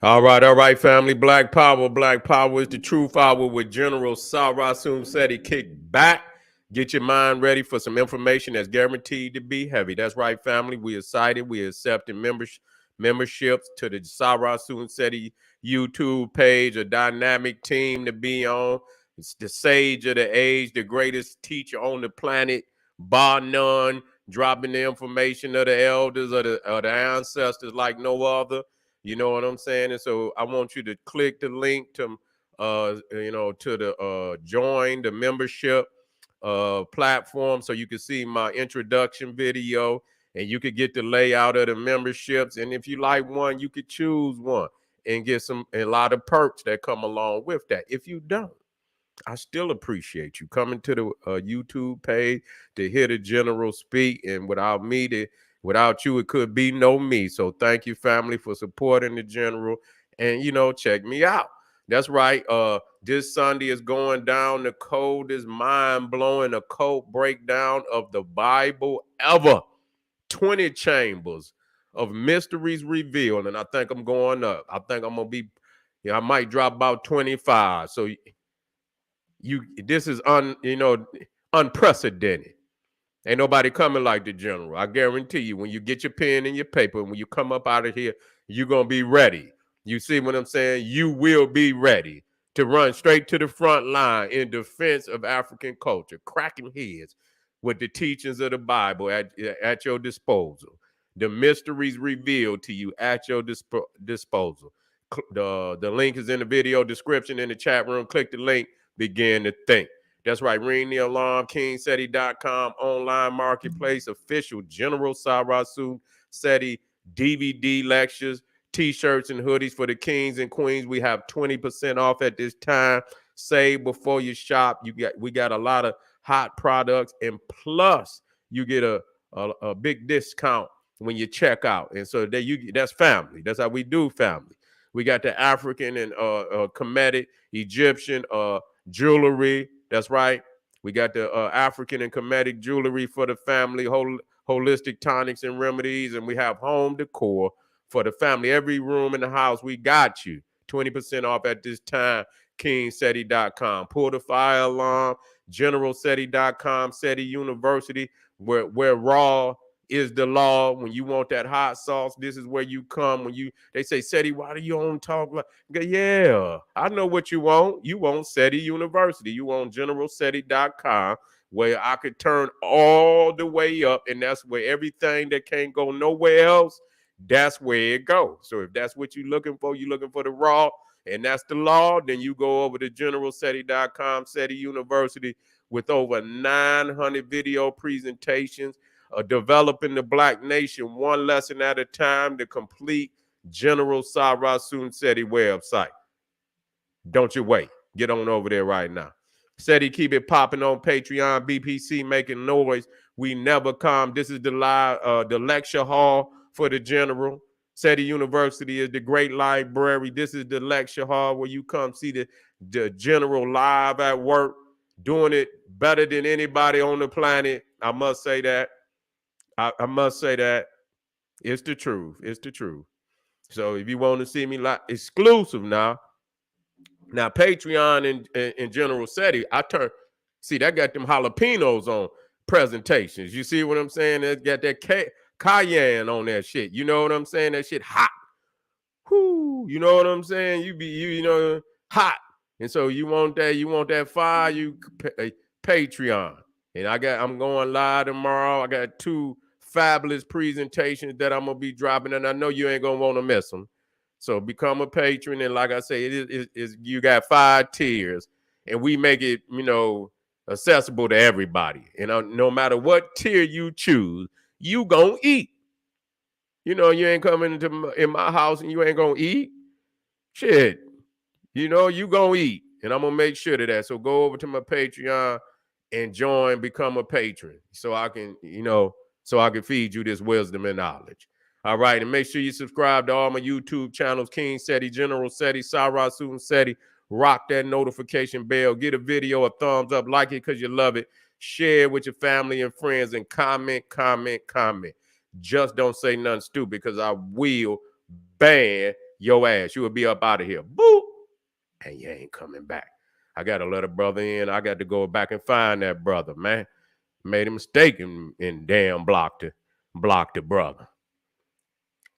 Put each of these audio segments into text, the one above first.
All right, family. Black Power. Black Power is the truth hour with General Sarasum Seti. Kick back. Get your mind ready for some information that's guaranteed to be heavy. That's right, family. We excited. We accepting memberships to the Sarasum Seti YouTube page, a dynamic team to be on. It's the sage of the age, the greatest teacher on the planet, bar none, dropping the information of the elders of the ancestors like no other. You know what I'm saying? And so I want you to click the link to to the join the membership platform so you can see my introduction video and you could get the layout of the memberships. And if you like one, you could choose one and get a lot of perks that come along with that. If you don't, I still appreciate you coming to the YouTube page to hear the general speak. And without you, it could be no me. So thank you, family, for supporting the general. And check me out. That's right. This Sunday is going down the coldest, mind-blowing occult breakdown of the Bible ever. 20 chambers of mysteries revealed. And I think I'm going up. I think I'm gonna be, I might drop about 25. So this is unprecedented. Ain't nobody coming like the general. I guarantee you, when you get your pen and your paper, when you come up out of here, you're gonna be ready. You see what I'm saying? You will be ready to run straight to the front line in defense of African culture, cracking heads with the teachings of the Bible at your disposal. The mysteries revealed to you at your disposal. The link is in the video description in the chat room. Click the link, begin to think. That's right. Ring the alarm. KingSeti.com online marketplace. Official General Sarasu Seti DVD lectures, t-shirts, and hoodies for the kings and queens. We have 20% off at this time. Save before you shop. We got a lot of hot products, and plus you get a big discount when you check out. And so that's family. That's how we do family. We got the African and Kemetic, Egyptian jewelry. That's right. We got the African and Kemetic jewelry for the family, holistic tonics and remedies, and we have home decor for the family. Every room in the house, we got you. 20% off at this time. KingSeti.com. Pull the fire alarm. GeneralSeti.com. Seti University, where raw is the law. When you want that hot sauce, this is where you come. They say, Seti, why do you don't talk like? Yeah, I know what you want. You want Seti University. You want GeneralSeti.com, where I could turn all the way up, and that's where everything that can't go nowhere else, that's where it goes. So if that's what you're looking for the raw, and that's the law, then you go over to GeneralSeti.com, Seti University, with over 900 video presentations, developing the Black nation one lesson at a time, to complete General Sarasun Seti website. Don't you wait. Get on over there right now. Seti, keep it popping on Patreon. BPC making noise. We never come. This is the lecture hall for the general. Seti University is the great library. This is the lecture hall where you come see the general live at work, doing it better than anybody on the planet. I must say that. I must say that. It's the truth. It's the truth. So if you want to see me like exclusive now Patreon and General Seti, that got them jalapenos on presentations. You see what I'm saying? It got that cayenne on that shit. You know what I'm saying? That shit hot. Whoo, you know what I'm saying? You know, hot. And so you want that fire, you Patreon. And I'm going live tomorrow. I got 2 fabulous presentations that I'm gonna be dropping, and I know you ain't gonna want to miss them. So become a patron, and like I say, you got 5 tiers, and we make it accessible to everybody. And no matter what tier you choose, you gonna eat. You ain't coming in my house and you ain't gonna eat. Shit, you gonna eat, and I'm gonna make sure of that. So go over to my Patreon and become a patron, so I can feed you this wisdom and knowledge. All right, and make sure you subscribe to all my YouTube channels: King Seti, General Seti, Sarasun Seti. Rock that notification bell. Get a video a thumbs up, like it because you love it. Share it with your family and friends, and comment. Just don't say nothing stupid, because I will ban your ass. You will be up out of here. Boop. And you ain't coming back. I got to let a brother in. I got to go back and find that brother, man. Made a mistake and damn blocked the brother.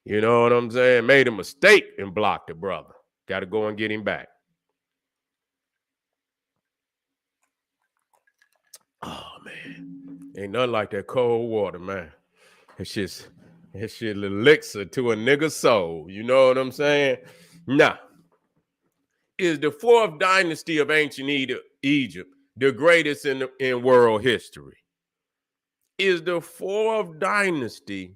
You know what I'm saying? Made a mistake and blocked the brother. Got to go and get him back. Oh, man. Ain't nothing like that cold water, man. It's shit elixir to a nigga's soul. You know what I'm saying? Now, is the fourth dynasty of ancient Egypt the greatest in world history? Is the fourth dynasty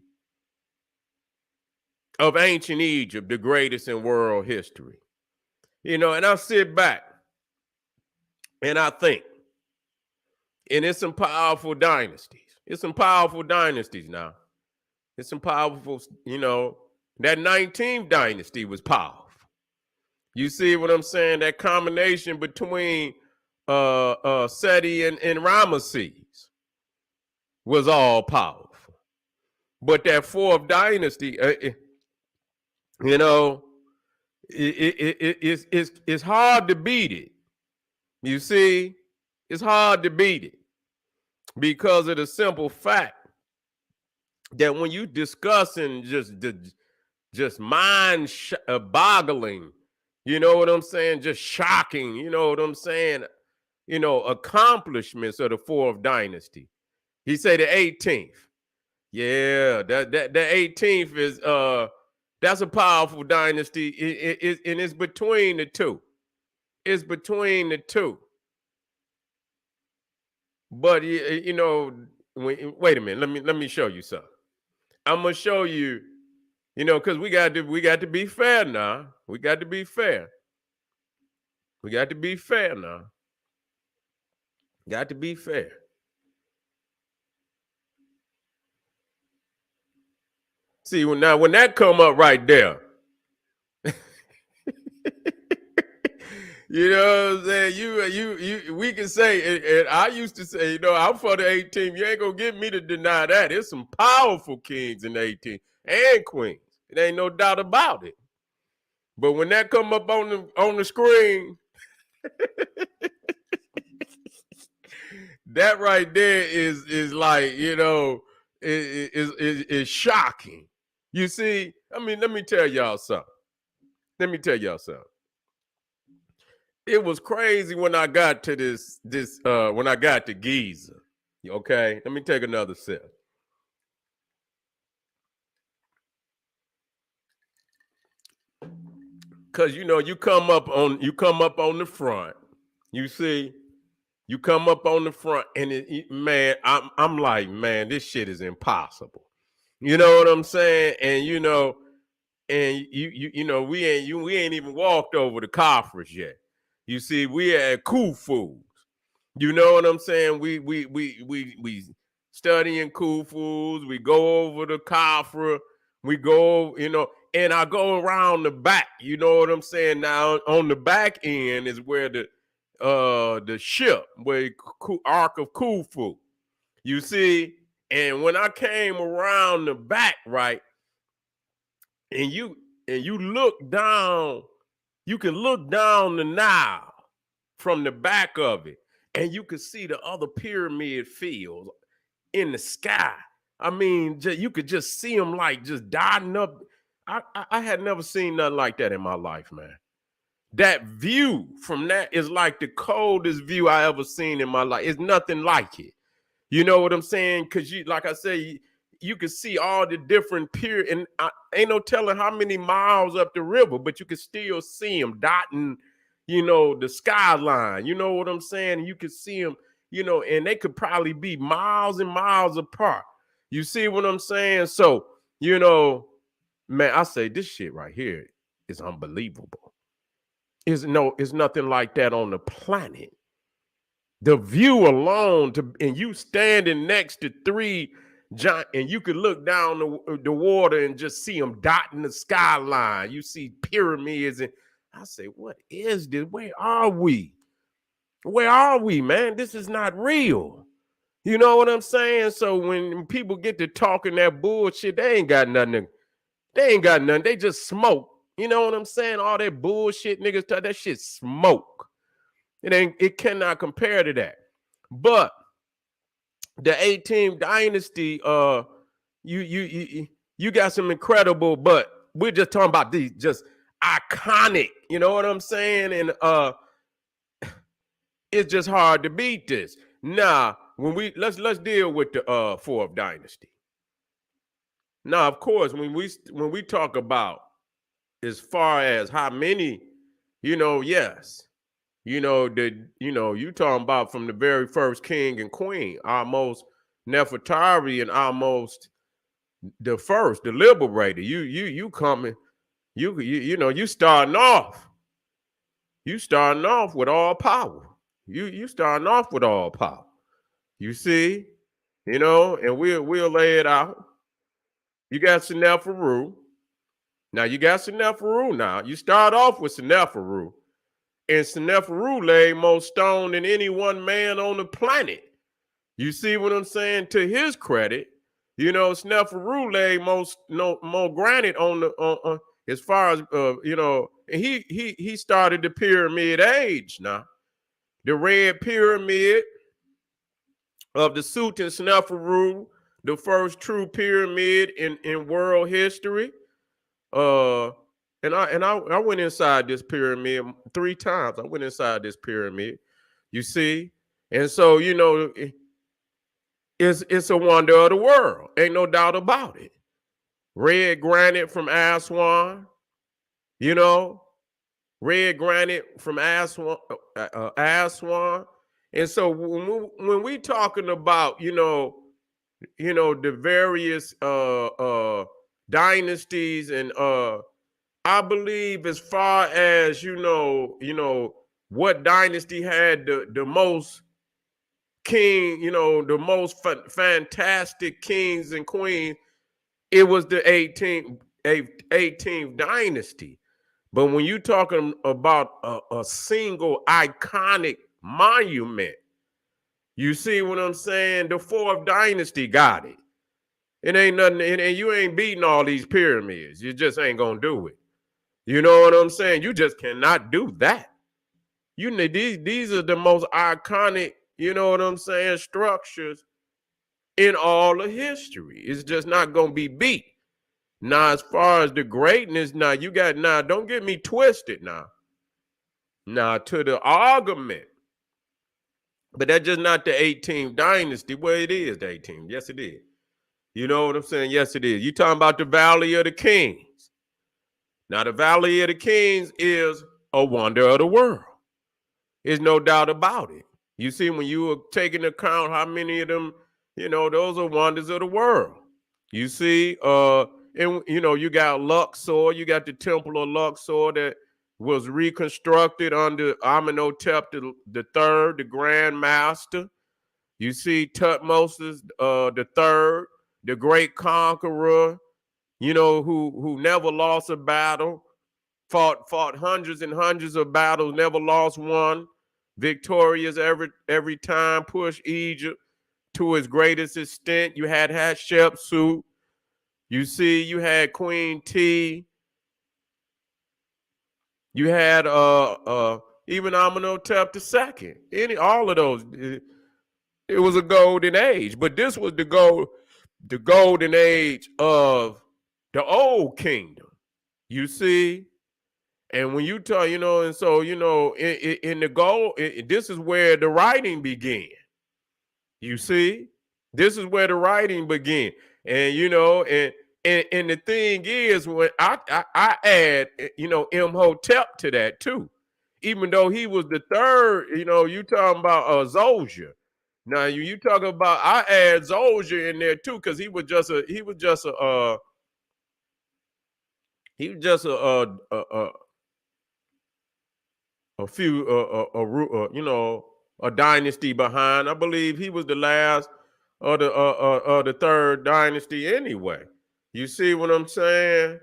of ancient Egypt the greatest in world history? You know, and I sit back and I think, and it's some powerful dynasties. It's some powerful dynasties now. It's some powerful, you know, that 19th dynasty was powerful. You see what I'm saying? That combination between Seti and Ramesses was all powerful. But that fourth dynasty, you know, it's hard to beat it. You see, it's hard to beat it because of the simple fact that when you discussing just mind boggling, you know what I'm saying, just shocking, you know what I'm saying, you know, accomplishments of the fourth dynasty. He say the 18th. Yeah, that 18th is that's a powerful dynasty. And it's between the two. It's between the two. But you know, wait a minute. Let me show you something. I'm gonna show you, you know, because we got to be fair now. We got to be fair. We got to be fair now. Got to be fair. See, when that come up right there, you know what I'm saying? You we can say, and I used to say, you know, I'm for the 18th. You ain't gonna get me to deny that. There's some powerful kings in the 18th and queens. It ain't no doubt about it. But when that come up on the screen, that right there is like, you know, is shocking. You see, I mean, let me tell y'all something. It was crazy when I got to when I got to Giza. Okay, let me take another sip. Cause you know, you come up on the front. You see, you come up on the front, and man, I'm like, man, this shit is impossible. You know what I'm saying? And you know, you know, we ain't even walked over the coffers yet. You see, we at Khufu's. You know what I'm saying? We studying Khufu's. We go over the Kafra. We go, you know, and I go around the back. You know what I'm saying? Now on the back end is where the ship, where Ark of Khufu. You see, and when I came around the back, right, and you look down, you can look down the Nile from the back of it, and you could see the other pyramid fields in the sky. I mean, you could just see them like just dotting up. I had never seen nothing like that in my life, man. That view from that is like the coldest view I ever seen in my life. It's nothing like it. You know what I'm saying? Because you, like I say, you can see all the different pier, and ain't no telling how many miles up the river, but you can still see them dotting, you know, the skyline. You know what I'm saying? You can see them, you know, and they could probably be miles and miles apart. You see what I'm saying? So, you know, man, I say this shit right here is unbelievable. It's nothing like that on the planet. The view alone, and you standing next to three giant, and you could look down the water and just see them dotting the skyline. You see pyramids, and I say, what is this? Where are we? Where are we, man? This is not real. You know what I'm saying? So when people get to talking that bullshit, they ain't got nothing. They just smoke. You know what I'm saying? All that bullshit niggas talk, that shit smoke. It cannot compare to that. But the 18th dynasty, you got some incredible, but we're just talking about these just iconic, you know what I'm saying? And it's just hard to beat this. Now, when let's deal with the fourth dynasty. Now, of course, when we talk about as far as how many, yes, you talking about from the very first king and queen, almost Nefertari and almost the first, the liberator. You coming, you starting off. You starting off with all power. You starting off with all power. You see, and we'll lay it out. You got Seneferu. Now you got Seneferu now. You start off with Seneferu. And Seneferu laid more stone than any one man on the planet. You see what I'm saying? To his credit, Seneferu laid more granite on the as far as he started the pyramid age now. The red pyramid of the Sut and Sneferu, the first true pyramid in world history. And I went inside this pyramid 3 times. I went inside this pyramid, you see, and so it's a wonder of the world. Ain't no doubt about it. Red granite from Aswan, red granite from Aswan, Aswan. And so when we talking about the various dynasties and I believe as far as what dynasty had the most king, the most fantastic kings and queens, it was the 18th dynasty. But when you're talking about a single iconic monument, you see what I'm saying? The fourth dynasty got it. It ain't nothing, and you ain't beating all these pyramids. You just ain't gonna do it. You know what I'm saying? You just cannot do that. These are the most iconic, you know what I'm saying, structures in all of history. It's just not gonna be beat. Now, as far as the greatness, don't get me twisted now. Now, to the argument, but that's just not the 18th dynasty. Well, it is the 18th. Yes, it is. You know what I'm saying? Yes, it is. You talking about the Valley of the Kings. Now, the Valley of the Kings is a wonder of the world. There's no doubt about it. You see, when you were taking account how many of them, those are wonders of the world. You see, and you got Luxor, you got the Temple of Luxor that was reconstructed under Amenhotep the Third, the Grand Master. You see Tutmosis the Third, the great conqueror, who never lost a battle, fought hundreds and hundreds of battles, never lost one, victorious every time, pushed Egypt to its greatest extent. You had Hatshepsut. You see, you had Queen T. You had even Amenhotep II. All of those. It was a golden age, but this was the golden age of the old kingdom. You see, and when you talk, and so in the gold, this is where the writing began. You see, this is where the writing began, and and the thing is, when I add Imhotep to that too, even though he was the third, you talking about Zosia. Now you talking about I add Zosia in there too because he was just a a dynasty behind. I believe he was the last of the third dynasty anyway. You see what I'm saying?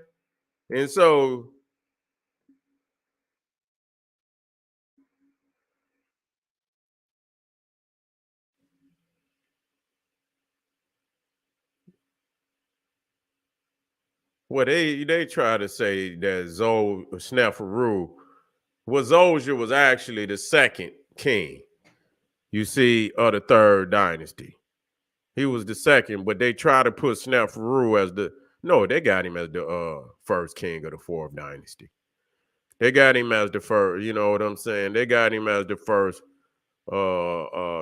And so Well, they try to say that Sneferu Zosier was actually the second king, you see, of the third dynasty. He was the second, but they try to put Sneferu as no, they got him as the first king of the fourth dynasty. They got him as the first, you know what I'm saying? They got him as the first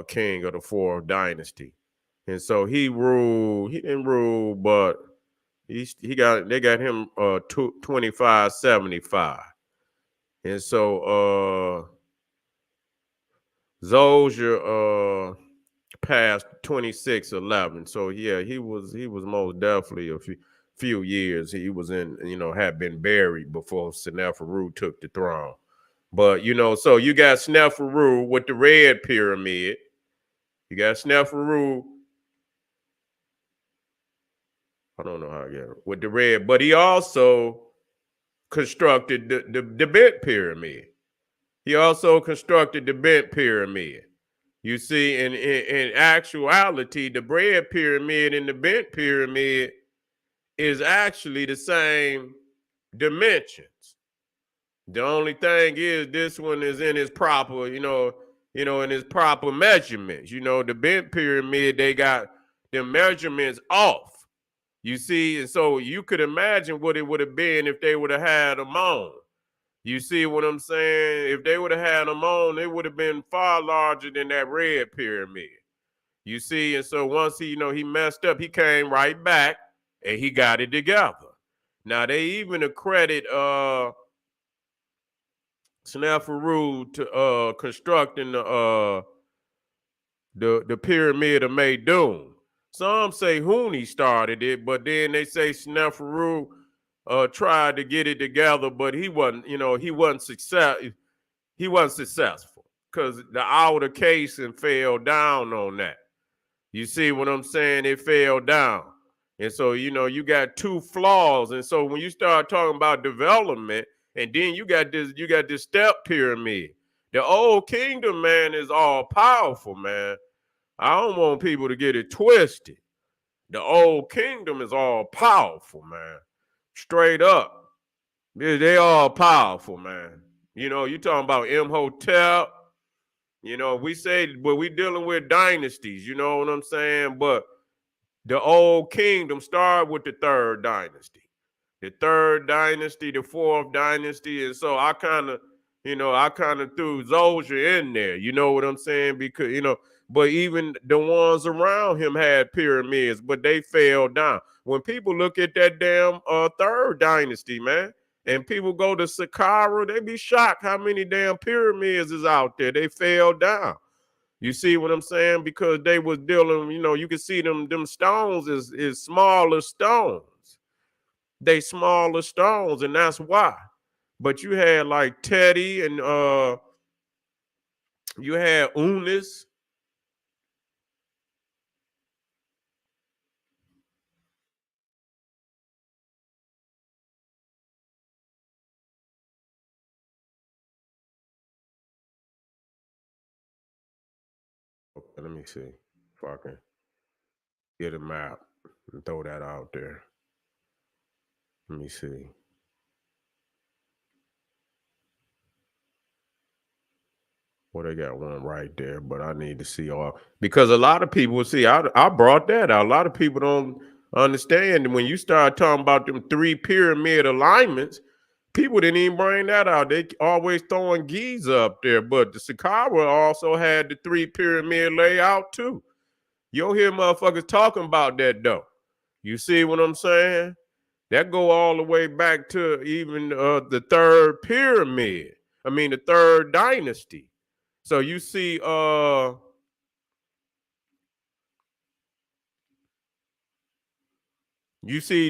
king of the fourth dynasty. And so he didn't rule, but they got him 2575. And so Zosier passed 2611. So yeah, he was most definitely a few years. He was in, had been buried before Sneferu took the throne. But so you got Sneferu with the red pyramid. You got Sneferu. I don't know how I get it with the red, but he also constructed the bent pyramid. He also constructed the bent pyramid. You see, in actuality, the red pyramid and the bent pyramid is actually the same dimensions. The only thing is this one is in its proper, in its proper measurements. The bent pyramid, they got the measurements off. You see, and so you could imagine what it would have been if they would have had them on. You see what I'm saying? If they would have had them on, it would have been far larger than that red pyramid. You see, and so once he messed up, he came right back and he got it together. Now they even accredit Sneferu to constructing the pyramid of Meidum. Some say Huni started it, but then they say Sneferu tried to get it together, but he wasn't successful because the outer casing fell down on that. You see what I'm saying? It fell down. And so, you got two flaws. And so when you start talking about development, and then you got this step pyramid. The old kingdom, man, is all powerful, man. I don't want people to get it twisted. The old kingdom is all powerful, man. Straight up. They all powerful, man. You talking about Imhotep. We say, but we dealing with dynasties, you know what I'm saying? But the old kingdom started with the third dynasty. The third dynasty, the fourth dynasty. And so I kind of threw Zosier in there. You know what I'm saying? Because, but even the ones around him had pyramids, but they fell down. When people look at that damn third dynasty, man, and people go to Saqqara, they be shocked how many damn pyramids is out there. They fell down. You see what I'm saying? Because they was dealing, you can see them stones is smaller stones. They smaller stones, and that's why. But you had like Teddy and you had Unis. Okay, let me see if I can get a map and throw that out there. Let me see. Well, they got one right there, but I need to see all because a lot of people see. I brought that out. A lot of people don't understand when you start talking about them three pyramid alignments. People didn't even bring that out. They always throwing Giza up there, but the Saqqara also had the three pyramid layout too. You don't hear motherfuckers talking about that though. You see what I'm saying? That go all the way back to even the third pyramid. I mean the third dynasty. So you see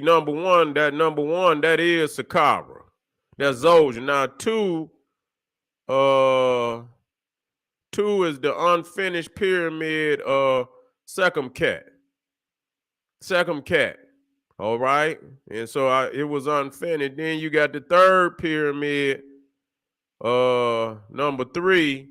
number one, that is Saqqara. That's Zosier. Now two is the unfinished pyramid Sekhem-Ket. Sekhem-Ket. All right. And so it was unfinished. Then you got the third pyramid, number 3.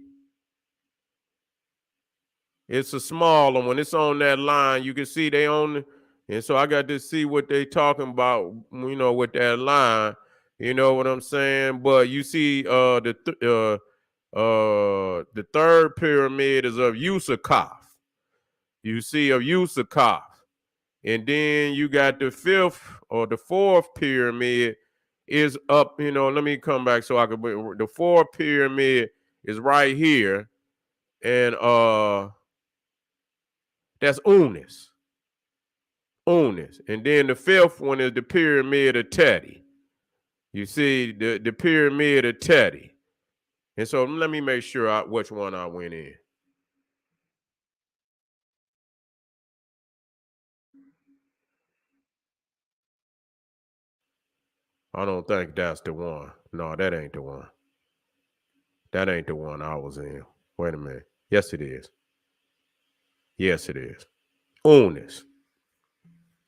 It's a smaller one. It's on that line. You can see they on, And so I got to see what they talking about, with that line. You know what I'm saying? But you see, the third pyramid is of Yusakov. You see of Yusakov. And then you got the fifth or the fourth pyramid is up, let me come back so I can, the fourth pyramid is right here. And that's Unis. Unis. And then the fifth one is the pyramid of Teddy. You see, the pyramid of Teddy. And so let me make sure which one I went in. I don't think that's the one. No, that ain't the one. That ain't the one I was in. Wait a minute. Yes, it is. Yes, it is. Unis.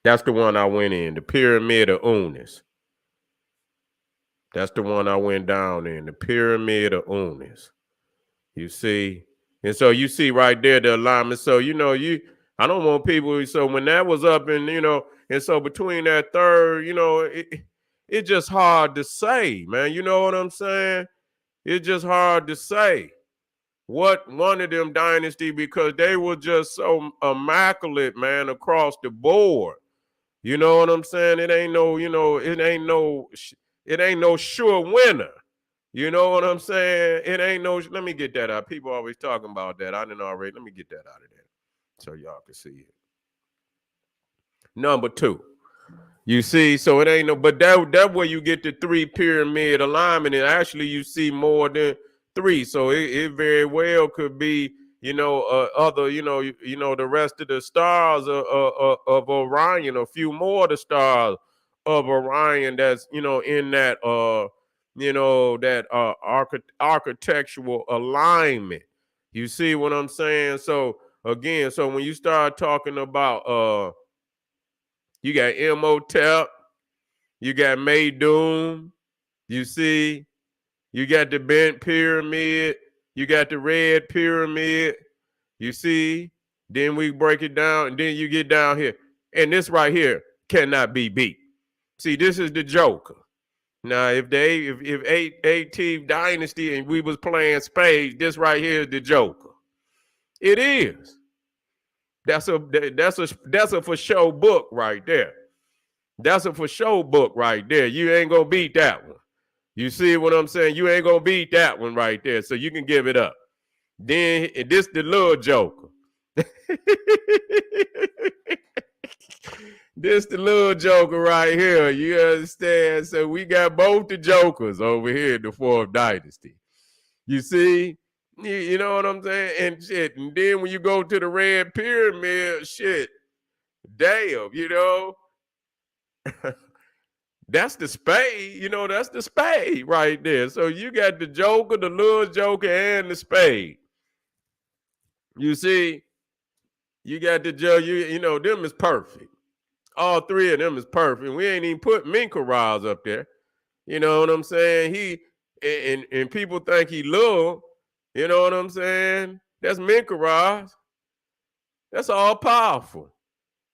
That's the one I went in. The pyramid of Unis. That's the one I went down in. The pyramid of Unis. You see? And so you see right there the alignment. So, I don't want people. So when that was up and, and so between that third, it's just hard to say, man. You know what I'm saying? It's just hard to say what one of them dynasty, because they were just so immaculate, man, across the board. You know what I'm saying? It ain't no, it ain't no sure winner. You know what I'm saying? It ain't no, let me get that out. People always talking about that. I didn't already, let me get that out of there so y'all can see it. Number two. You see, so it ain't no, but that where you get the three pyramid alignment, and actually you see more than three. So it very well could be, other, the rest of the stars of Orion, a few more of the stars of Orion that's, in that architectural alignment. You see what I'm saying? So again, so when you start talking about you got Imhotep, you got Maydoom, you see, you got the bent pyramid, you got the red pyramid, you see, then we break it down, and then you get down here. And this right here cannot be beat. See, this is the Joker. Now, if 18th Dynasty and we was playing spades, this right here is the Joker. It is. That's a for show book right there. That's a for show book right there. You ain't gonna beat that one. You see what I'm saying? You ain't gonna beat that one right there. So you can give it up. Then this the little Joker. This the little Joker right here. You understand? So we got both the Jokers over here in the fourth dynasty. You see? You know what I'm saying? And shit. And then when you go to the red pyramid, shit, damn, that's the spade, that's the spade right there. So you got the Joker, the little Joker, and the spade. You see, you got the Joker, them is perfect. All three of them is perfect. We ain't even put Minkaraz up there. You know what I'm saying? And people think he little, you know what I'm saying? That's Minkaraz. That's all powerful.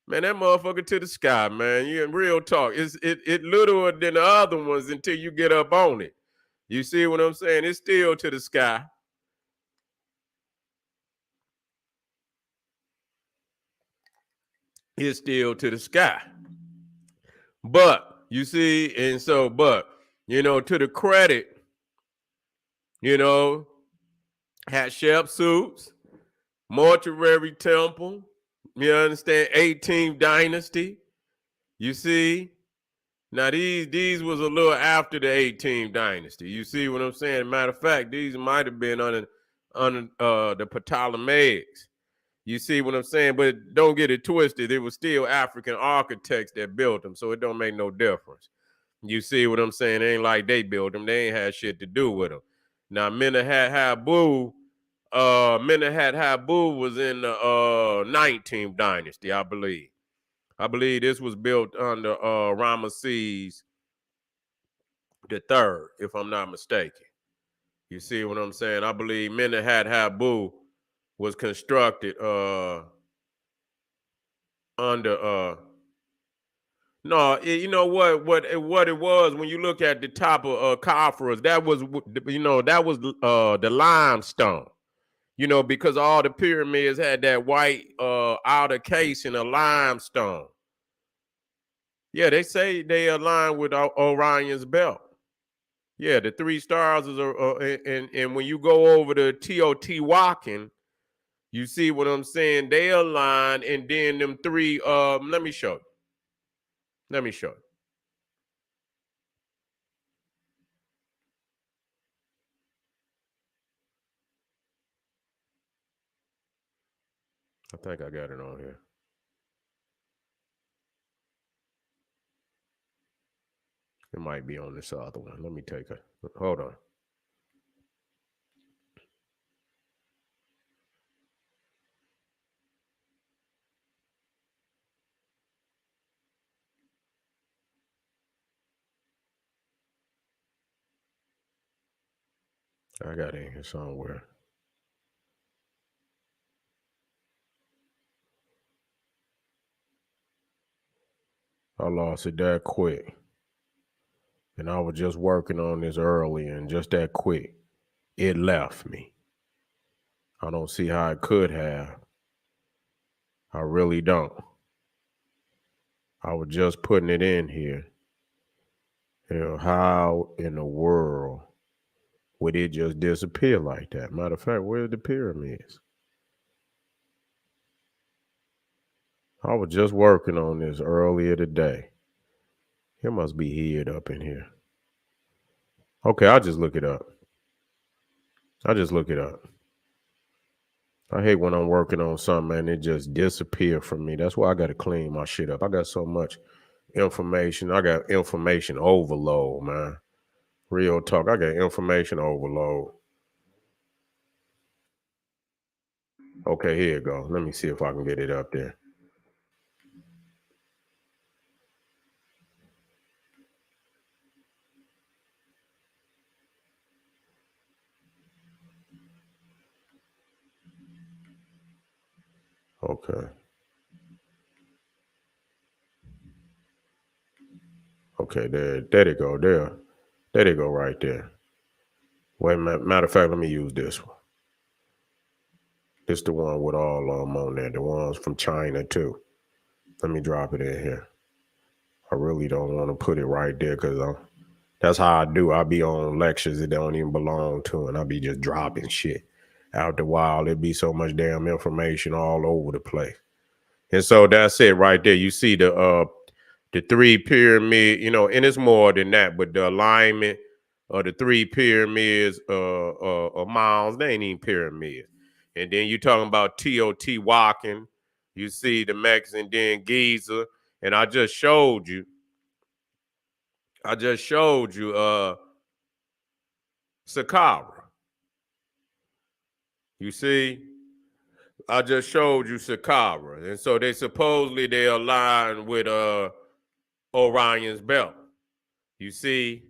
Man, that motherfucker to the sky, man. You in real talk. It littler than the other ones until you get up on it. You see what I'm saying? It's still to the sky. It's still to the sky. But you see, and so, but to the credit, Hatshepsut's, Mortuary Temple, you understand, 18th Dynasty. You see? Now these was a little after the 18th Dynasty. You see what I'm saying? Matter of fact, these might have been under the Ptolemaics. You see what I'm saying? But don't get it twisted. It was still African architects that built them, so it don't make no difference. You see what I'm saying? It ain't like they built them. They ain't had shit to do with them. Now Menehat Habu was in the 19th Dynasty, I believe. I believe this was built under Ramesses the third, if I'm not mistaken. You see what I'm saying? I believe Menehat Habu was constructed under No, you know what it was when you look at the top of Khafra's, that was that was the limestone. Because all the pyramids had that white outer casing of limestone. Yeah, they say they align with Orion's belt. Yeah, the three stars is and when you go over to Teotihuacan, you see what I'm saying? They align, and then them three. Let me show you. Let me show you. I think I got it on here. It might be on this other one. Let me take it. Hold on. I got it in here somewhere. I lost it that quick. And I was just working on this early, and just that quick, it left me. I don't see how it could have. I really don't. I was just putting it in here. How in the world would it just disappear like that? Matter of fact, where's the pyramids? I was just working on this earlier today. It must be hid up in here. Okay, I'll just look it up. I'll just look it up. I hate when I'm working on something and it just disappear from me. That's why I got to clean my shit up. I got so much information. I got information overload, man. Real talk. I got information overload. Okay, here you go. Let me see if I can get it up there. Okay. Okay, there they go. There they go right there. Wait, matter of fact, let me use this one. This the one with all of them on there. The ones from China too. Let me drop it in here. I really don't want to put it right there because that's how I do. I be on lectures that don't even belong to, and I be just dropping shit out the wild. It be so much damn information all over the place. And so that's it right there. You see the three pyramid, and it's more than that, but the alignment of the three pyramids miles, they ain't even pyramids. And then you talking about Teotihuacan, you see the Mexican, then Giza, and I just showed you Saqqara. You see, I just showed you Saqqara. And so they align with Orion's belt. You see,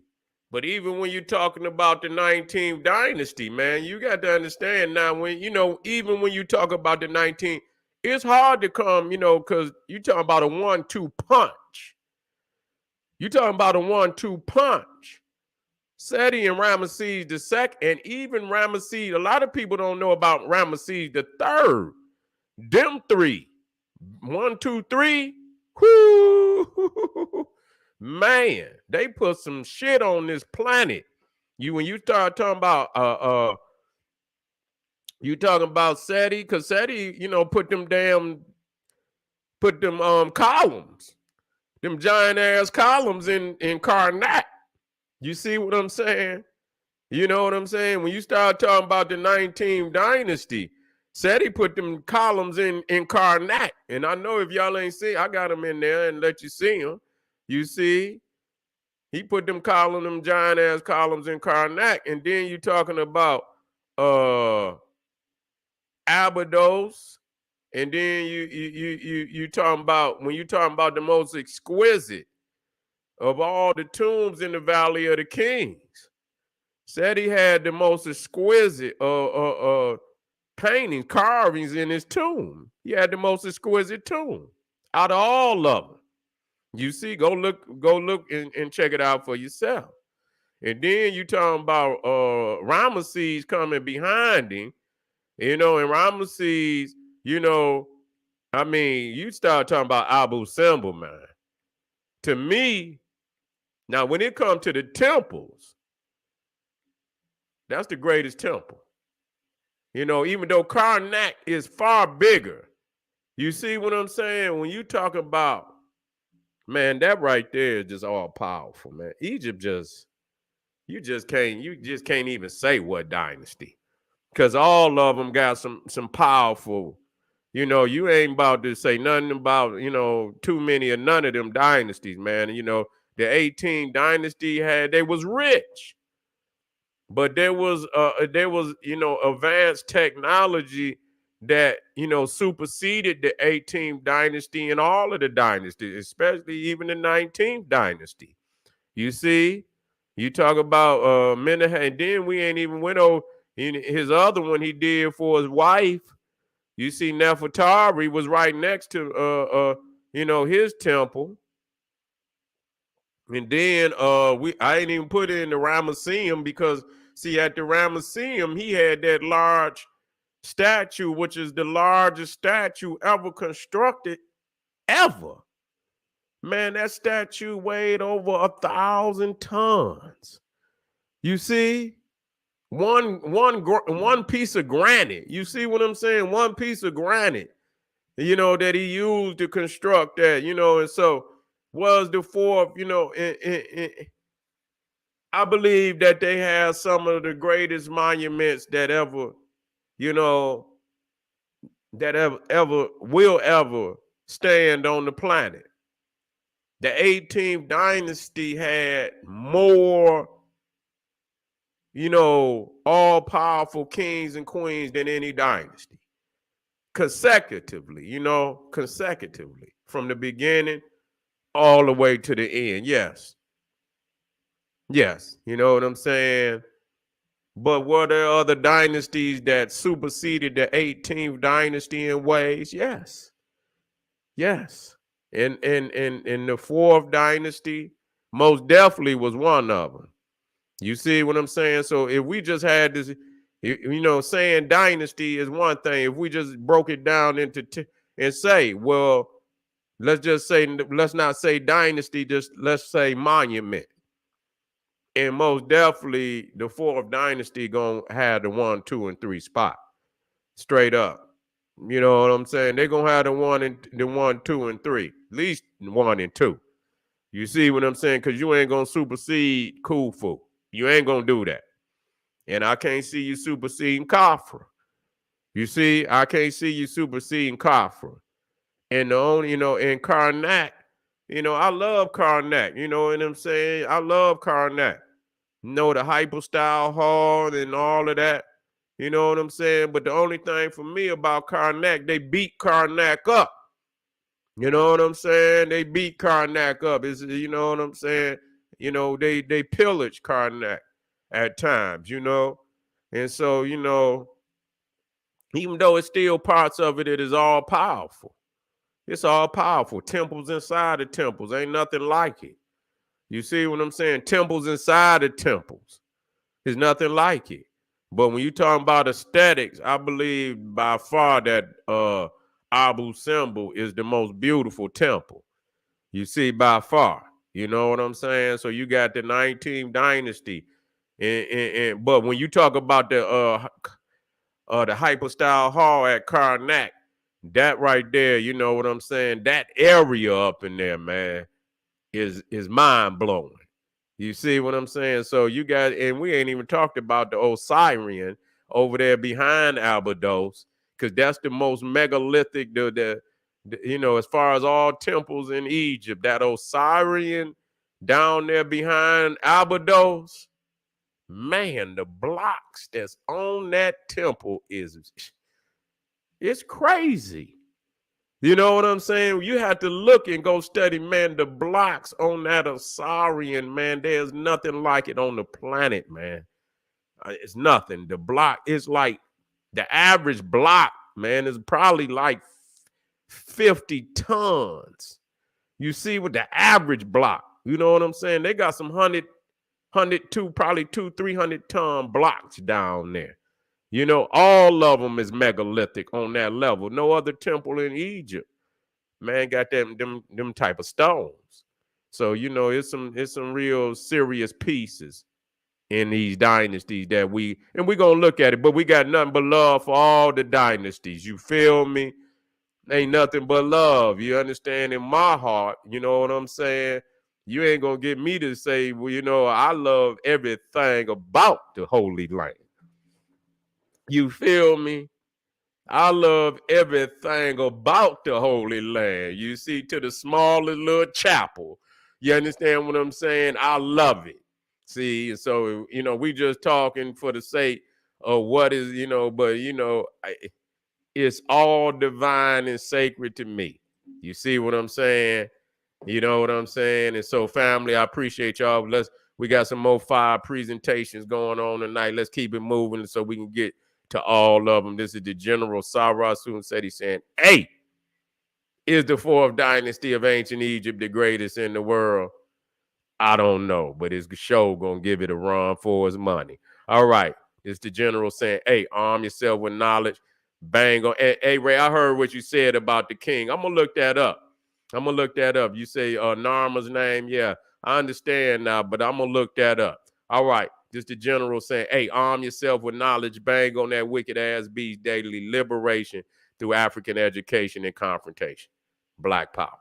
but even when you're talking about the 19th dynasty, man, you got to understand now even when you talk about the 19th, it's hard to come, because you talking about a 1-2 punch. You talking about a 1-2 punch. Seti and Ramesses II, and even Ramesses, a lot of people don't know about Ramesses III. Them three, 1, 2, 3, whoo, man, they put some shit on this planet. When you start talking about you talking about Seti, because Seti, put them columns, them giant ass columns in Karnak. You see what I'm saying? You know what I'm saying? When you start talking about the 19th dynasty, Seti put them columns in Karnak. And I know if y'all ain't see, I got them in there and let you see them. You see? He put them giant ass columns in Karnak. And then you talking about Abydos. And then you talking about, when you talking about the most exquisite of all the tombs in the Valley of the Kings, said he had the most exquisite paintings, carvings in his tomb. He had the most exquisite tomb out of all of them. You see, go look and check it out for yourself. And then you talking about Ramesses coming behind him, and Ramesses, I mean, you start talking about Abu Simbel, man. To me, now when it comes to the temples, that's the greatest temple. Even though Karnak is far bigger. You see what I'm saying? When you talk about, man, that right there is just all powerful, man. Egypt you just can't even say what dynasty. Because all of them got some powerful, you ain't about to say nothing about, too many of none of them dynasties, man. The 18 dynasty they was rich. But there was advanced technology that, superseded the 18th dynasty and all of the dynasties, especially even the 19th dynasty. You see, you talk about Menahem, and then we ain't even went over his other one he did for his wife. You see, Nefertari was right next to his temple. And then I ain't even put it in the Ramesseum because, see, at the Ramesseum, he had that large statue, which is the largest statue ever constructed, ever. Man, that statue weighed over 1,000 tons. You see? One piece of granite. You see what I'm saying? One piece of granite, that he used to construct that, and so was the fourth, I believe that they have some of the greatest monuments that ever, that ever will ever stand on the planet. The 18th dynasty had more, all-powerful kings and queens than any dynasty. Consecutively, from the beginning all the way to the end. Yes. Yes, you know what I'm saying? But were there other dynasties that superseded the 18th dynasty in ways? Yes. Yes. And the fourth dynasty most definitely was one of them. You see what I'm saying? So if we just had this, saying dynasty is one thing. If we just broke it down into and say, well, let's not say dynasty, just let's say monument. And most definitely the fourth dynasty gonna have the 1, 2, and 3 spot. Straight up. You know what I'm saying? They're gonna have the 1, 2, and 3. At least 1 and 2. You see what I'm saying? Because you ain't gonna supersede Khufu. You ain't gonna do that. And I can't see you superseding Khafre. You see, I can't see you superseding Khafre. And the only, in Karnak, I love Karnak. You know what I'm saying? I love Karnak. The hyper-style hall and all of that. You know what I'm saying? But the only thing for me about Karnak, they beat Karnak up. You know what I'm saying? They beat Karnak up. You know what I'm saying? They pillage Karnak at times, And so, even though it's still parts of it, it is all powerful. It's all powerful. Temples inside the temples. Ain't nothing like it. You see what I'm saying? Temples inside the temples. There's nothing like it. But when you talking about aesthetics, I believe by far that Abu Simbel is the most beautiful temple. You see, by far. You know what I'm saying? So you got the 19th dynasty. But when you talk about the hyper-style hall at Karnak, that right there, you know what I'm saying? That area up in there, man, is mind-blowing. You see what I'm saying? So you got, and we ain't even talked about the Osirian over there behind Abydos, because that's the most megalithic, as far as all temples in Egypt, that Osirian down there behind Abydos, man, the blocks that's on that temple it's crazy. You know what I'm saying? You have to look and go study, man, the blocks on that Osirian, man, there's nothing like it on the planet, man. It's nothing. The block is like, the average block, man, is probably like 50 tons. You see with the average block, you know what I'm saying? They got some 102, probably 300 ton blocks down there. You know, all of them is megalithic on that level. No other temple in Egypt, man, got them type of stones. So, you know, it's some real serious pieces in these dynasties that we're gonna look at it, but we got nothing but love for all the dynasties. You feel me? Ain't nothing but love. You understand? In my heart, you know what I'm saying? You ain't gonna get me to say, well, you know, I love everything about the Holy Land. You feel me? I love everything about the Holy Land. You see, to the smallest little chapel. You understand what I'm saying? I love it. See, so, you know, we just talking for the sake of what is, you know, but, you know, it's all divine and sacred to me. You see what I'm saying? You know what I'm saying? And so, family, I appreciate y'all. We got some more fire presentations going on tonight. Let's keep it moving so we can get to all of them. This is the General Sarah Soon said he's saying, hey, is the fourth dynasty of ancient Egypt the greatest in the world? I don't know, but his show gonna give it a run for his money. All right, it's the General saying, hey, arm yourself with knowledge. Bang on. Hey, Ray, I heard what you said about the king. I'm gonna look that up. You say Narma's name. Yeah, I understand now, but I'm gonna look that up. All right, just the General saying, hey, arm yourself with knowledge. Bang on that wicked ass beast daily liberation through African education and confrontation. Black power.